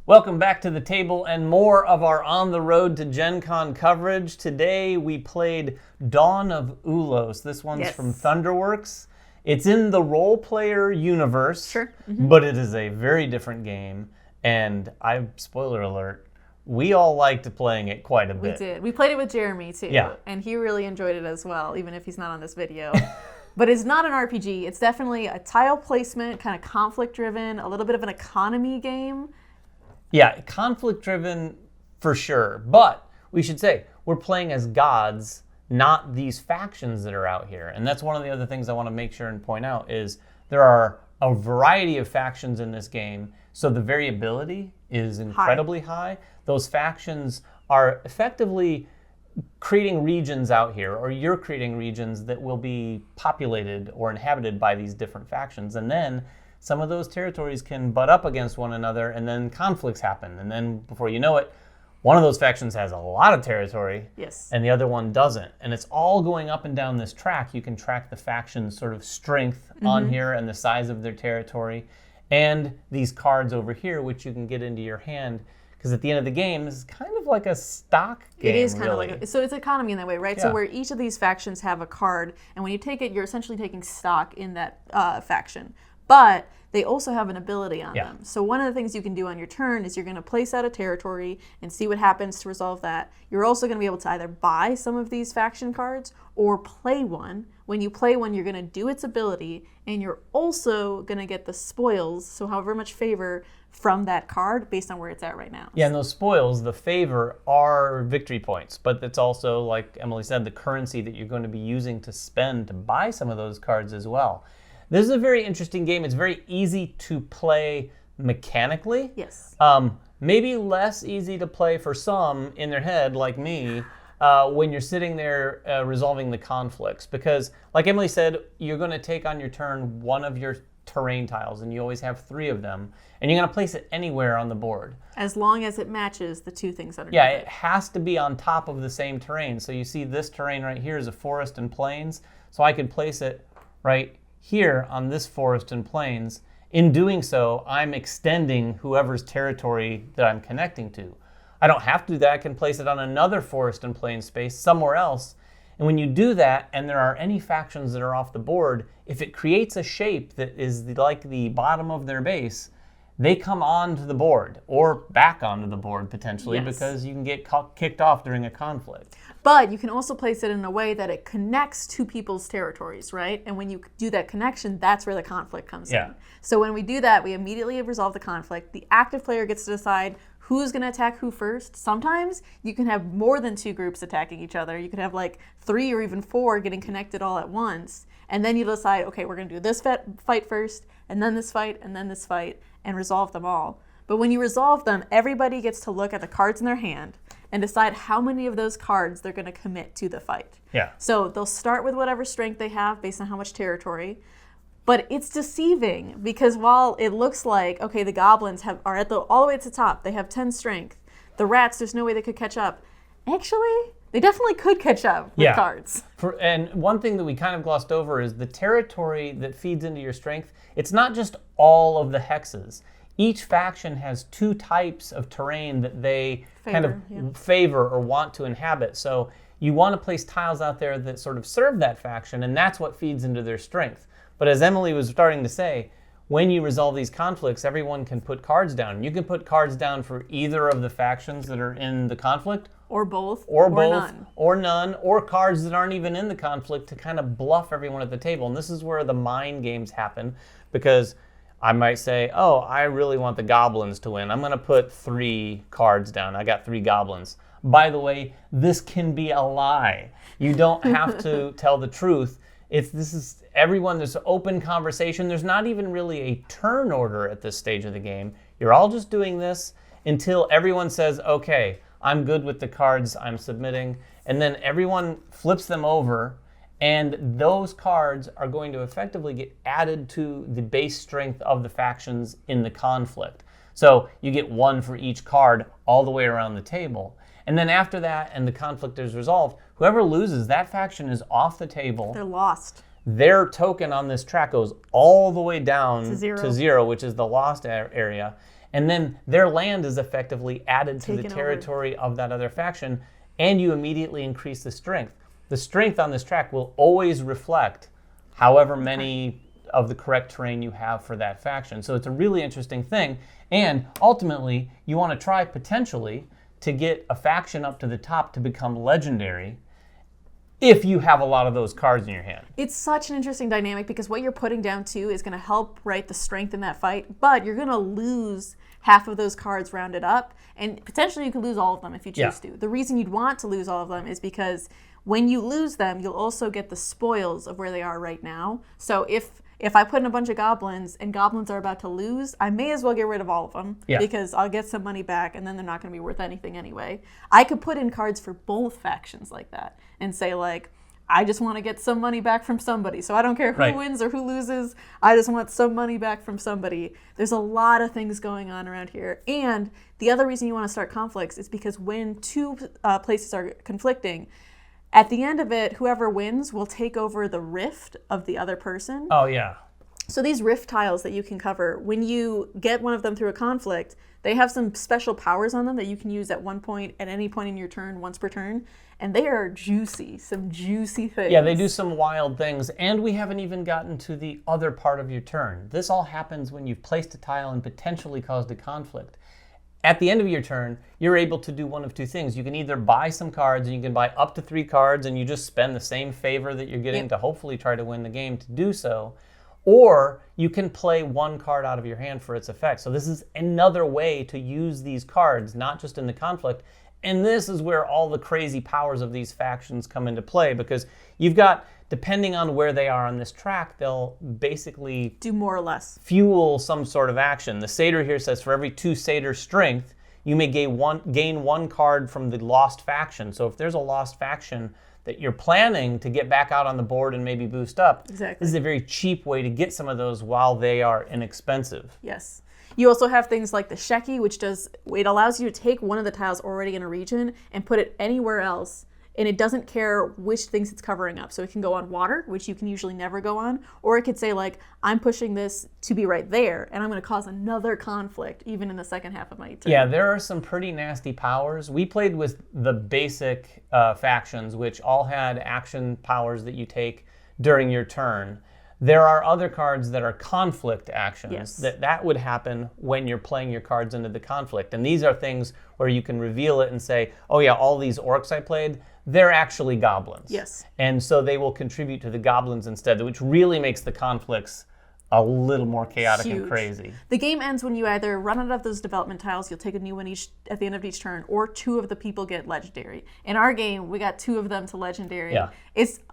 Welcome back to the table and more of our On the Road to Gen Con coverage. Today we played Dawn of Ulos. This one's from Thunderworks. It's in the role-player universe, but it is a very different game. And spoiler alert, we all liked playing it quite a bit. We did. We played it with Jeremy too, and he really enjoyed it as well, even if he's not on this video. But it's not an RPG. It's definitely a tile placement, kind of conflict-driven, a little bit of an economy game. Yeah, conflict-driven for sure. But we should say, we're playing as gods, not these factions that are out here. And that's one of the other things I want to make sure and point out is there are a variety of factions in this game, so the variability is incredibly high. Those factions are effectively creating regions out here, or you're creating regions that will be populated or inhabited by these different factions. And then some of those territories can butt up against one another, and then conflicts happen. And then before you know it, one of those factions has a lot of territory, and the other one doesn't. And it's all going up and down this track. You can track the faction's sort of strength on here and the size of their territory. And these cards over here, which you can get into your hand, because at the end of the game, this is kind of like a stock game. It is kind of like so it's economy in that way, right? Yeah. So where each of these factions have a card, and when you take it, you're essentially taking stock in that faction. But they also have an ability on them. So one of the things you can do on your turn is you're going to place out a territory and see what happens to resolve that. You're also going to be able to either buy some of these faction cards or play one. When you play one, you're going to do its ability, and you're also going to get the spoils, so however much favor from that card based on where it's at right now. Yeah, and those spoils, the favor, are victory points, but it's also, like Emily said, the currency that you're going to be using to spend to buy some of those cards as well. This is a very interesting game. It's very easy to play mechanically. Yes. Maybe less easy to play for some in their head, like me, when you're sitting there resolving the conflicts. Because, like Emily said, you're going to take on your turn one of your terrain tiles, and you always have 3 of them, and you're going to place it anywhere on the board. As long as it matches the 2 things underneath it has to be on top of the same terrain. So you see this terrain right here is a forest and plains, so I could place it right here on this forest and plains. In doing so, I'm extending whoever's territory that I'm connecting to. I don't have to do that. I can place it on another forest and plain space somewhere else. And when you do that, and there are any factions that are off the board, if it creates a shape that is like the bottom of their base, they come onto the board, or back onto the board potentially, because you can get kicked off during a conflict. But you can also place it in a way that it connects to people's territories, right? And when you do that connection, that's where the conflict comes in. So when we do that, we immediately resolve the conflict. The active player gets to decide who's going to attack who first. Sometimes you can have more than 2 groups attacking each other. You could have like 3 or even 4 getting connected all at once. And then you decide, okay, we're going to do this fight first, and then this fight, and then this fight, and resolve them all. But when you resolve them, everybody gets to look at the cards in their hand and decide how many of those cards they're going to commit to the fight. So they'll start with whatever strength they have based on how much territory. But it's deceiving, because while it looks like, okay, the goblins are at all the way to the top, they have 10 strength. The rats, there's no way they could catch up. Actually, they definitely could catch up with cards. And one thing that we kind of glossed over is the territory that feeds into your strength. It's not just all of the hexes. Each faction has 2 types of terrain that they favor or want to inhabit. So you want to place tiles out there that sort of serve that faction, and that's what feeds into their strength. But as Emily was starting to say, when you resolve these conflicts, everyone can put cards down. You can put cards down for either of the factions that are in the conflict. Or both. Or none. Or cards that aren't even in the conflict to kind of bluff everyone at the table. And this is where the mind games happen, because I might say, oh, I really want the goblins to win. I'm going to put 3 cards down. I got 3 goblins. By the way, this can be a lie. You don't have to tell the truth. There's open conversation. There's not even really a turn order at this stage of the game. You're all just doing this until everyone says, okay, I'm good with the cards I'm submitting. And then everyone flips them over, and those cards are going to effectively get added to the base strength of the factions in the conflict. So you get 1 for each card all the way around the table. And then after that, and the conflict is resolved, whoever loses, that faction is off the table. They're lost. Their token on this track goes all the way down to 0, which is the lost area. and then their land is effectively added to the Taken over. territory of that other faction, and you immediately increase the strength. The strength on this track will always reflect however many of the correct terrain you have for that faction. So it's a really interesting thing, and ultimately you want to try potentially to get a faction up to the top to become legendary if you have a lot of those cards in your hand. It's such an interesting dynamic because what you're putting down too is going to help the strength in that fight, but you're going to lose half of those cards rounded up, and potentially you could lose all of them if you choose to. The reason you'd want to lose all of them is because when you lose them, you'll also get the spoils of where they are right now. So if I put in a bunch of goblins and goblins are about to lose, I may as well get rid of all of them because I'll get some money back and then they're not going to be worth anything anyway. I could put in cards for both factions like that and say like, I just want to get some money back from somebody. So I don't care who wins or who loses. I just want some money back from somebody. There's a lot of things going on around here. And the other reason you want to start conflicts is because when two places are conflicting, at the end of it, whoever wins will take over the rift of the other person. Oh, yeah. So these rift tiles that you can cover, when you get one of them through a conflict, they have some special powers on them that you can use at any point in your turn, once per turn. And they are juicy, some juicy things. Yeah, they do some wild things. And we haven't even gotten to the other part of your turn. This all happens when you've placed a tile and potentially caused a conflict. At the end of your turn, you're able to do one of two things. You can either buy some cards, and you can buy up to 3 cards, and you just spend the same favor that you're getting to hopefully try to win the game to do so. Or you can play 1 card out of your hand for its effect. So this is another way to use these cards, not just in the conflict. And this is where all the crazy powers of these factions come into play, because you've got, depending on where they are on this track, they'll basically do more or less fuel some sort of action. The satyr here says for every 2 satyr strength, you may gain 1 card from the lost faction. So if there's a lost faction that you're planning to get back out on the board and maybe boost up, this is a very cheap way to get some of those while they are inexpensive. Yes. You also have things like the Sheki, which allows you to take one of the tiles already in a region and put it anywhere else, and it doesn't care which things it's covering up. So it can go on water, which you can usually never go on, or it could say like, I'm pushing this to be right there, and I'm going to cause another conflict even in the second half of my turn. Yeah, there are some pretty nasty powers. We played with the basic factions, which all had action powers that you take during your turn. There are other cards that are conflict actions that would happen when you're playing your cards into the conflict. And these are things where you can reveal it and say, oh yeah, all these orcs I played, they're actually goblins. Yes. And so they will contribute to the goblins instead, which really makes the conflicts a little more chaotic and crazy. The game ends when you either run out of those development tiles, you'll take a new one at the end of each turn, or 2 of the people get legendary. In our game, we got 2 of them to legendary. Yeah.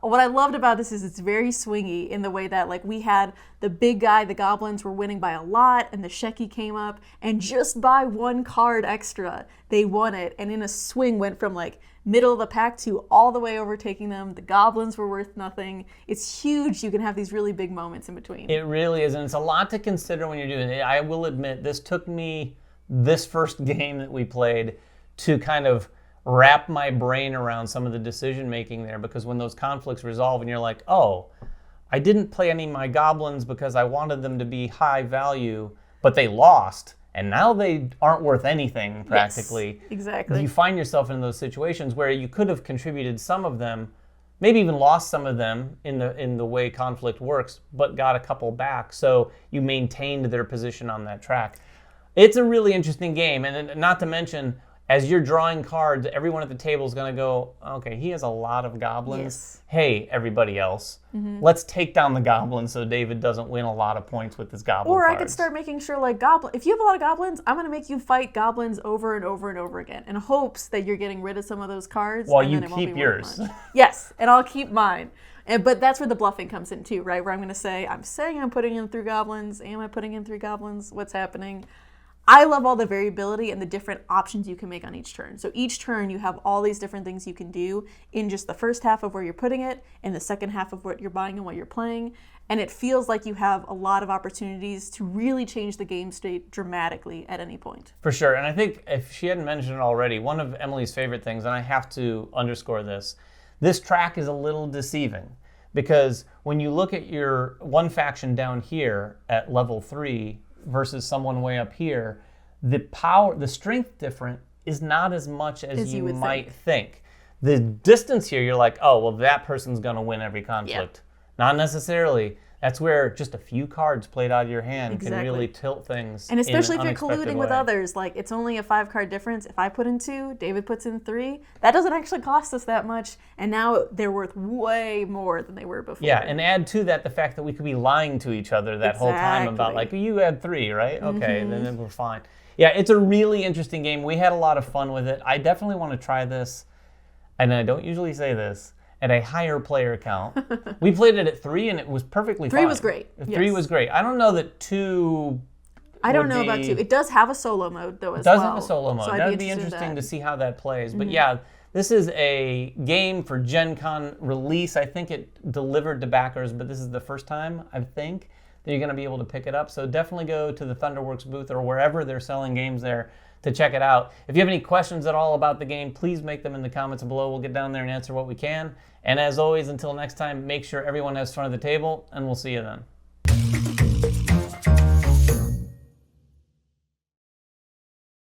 What I loved about this is it's very swingy in the way that like we had the big guy, the goblins were winning by a lot, and the Sheki came up, and just by 1 card extra, they won it, and in a swing went from like middle of the pack to all the way overtaking them. The goblins were worth nothing. It's huge. You can have these really big moments in between. It really is, and it's a lot to consider when you're doing it. I will admit, this took me, this first game that we played, to kind of wrap my brain around some of the decision making there, because when those conflicts resolve and you're like, oh, I didn't play any of my goblins because I wanted them to be high value, but they lost. And now they aren't worth anything, practically. Yes, exactly. You find yourself in those situations where you could have contributed some of them, maybe even lost some of them in the way conflict works, but got a couple back. So you maintained their position on that track. It's a really interesting game. And not to mention, as you're drawing cards, everyone at the table is going to go, okay, he has a lot of goblins. Yes. Hey, everybody else, let's take down the goblins so David doesn't win a lot of points with his goblin Or cards. I could start making sure, like, if you have a lot of goblins, I'm going to make you fight goblins over and over and over again in hopes that you're getting rid of some of those cards. Well, and you then it won't keep be worth yours. much. Yes, and I'll keep mine. But that's where the bluffing comes in too, right? Where I'm going to say, I'm saying I'm putting in 3 goblins. Am I putting in 3 goblins? What's happening? I love all the variability and the different options you can make on each turn. So each turn you have all these different things you can do in just the first half of where you're putting it, in the second half of what you're buying and what you're playing. And it feels like you have a lot of opportunities to really change the game state dramatically at any point. For sure. And I think if she hadn't mentioned it already, one of Emily's favorite things, and I have to underscore this track is a little deceiving. Because when you look at your one faction down here at level 3 versus someone way up here, the strength difference is not as much as you would might think. The distance here, you're like, oh, well, that person's going to win every conflict. Not necessarily. That's where just a few cards played out of your hand can really tilt things. And especially if you're colluding with others, like it's only a 5-card difference. If I put in 2, David puts in 3, that doesn't actually cost us that much. And now they're worth way more than they were before. Yeah, and add to that the fact that we could be lying to each other that whole time about like, you had 3, right? Okay, then we're fine. Yeah, it's a really interesting game. We had a lot of fun with it. I definitely want to try this, and I don't usually say this, at a higher player count. We played it at 3, and it was perfectly fine. 3 was great. 3 was great. I don't know that 2... I don't know about 2. It does have a solo mode, though, as well. It does have a solo mode. So That would be interesting to see how that plays. But yeah, this is a game for Gen Con release. I think it delivered to backers, but this is the first time, I think, that you're going to be able to pick it up. So definitely go to the Thunderworks booth or wherever they're selling games there to check it out. If you have any questions at all about the game, please make them in the comments below. We'll get down there and answer what we can. And as always, until next time, make sure everyone has fun at the table, and we'll see you then.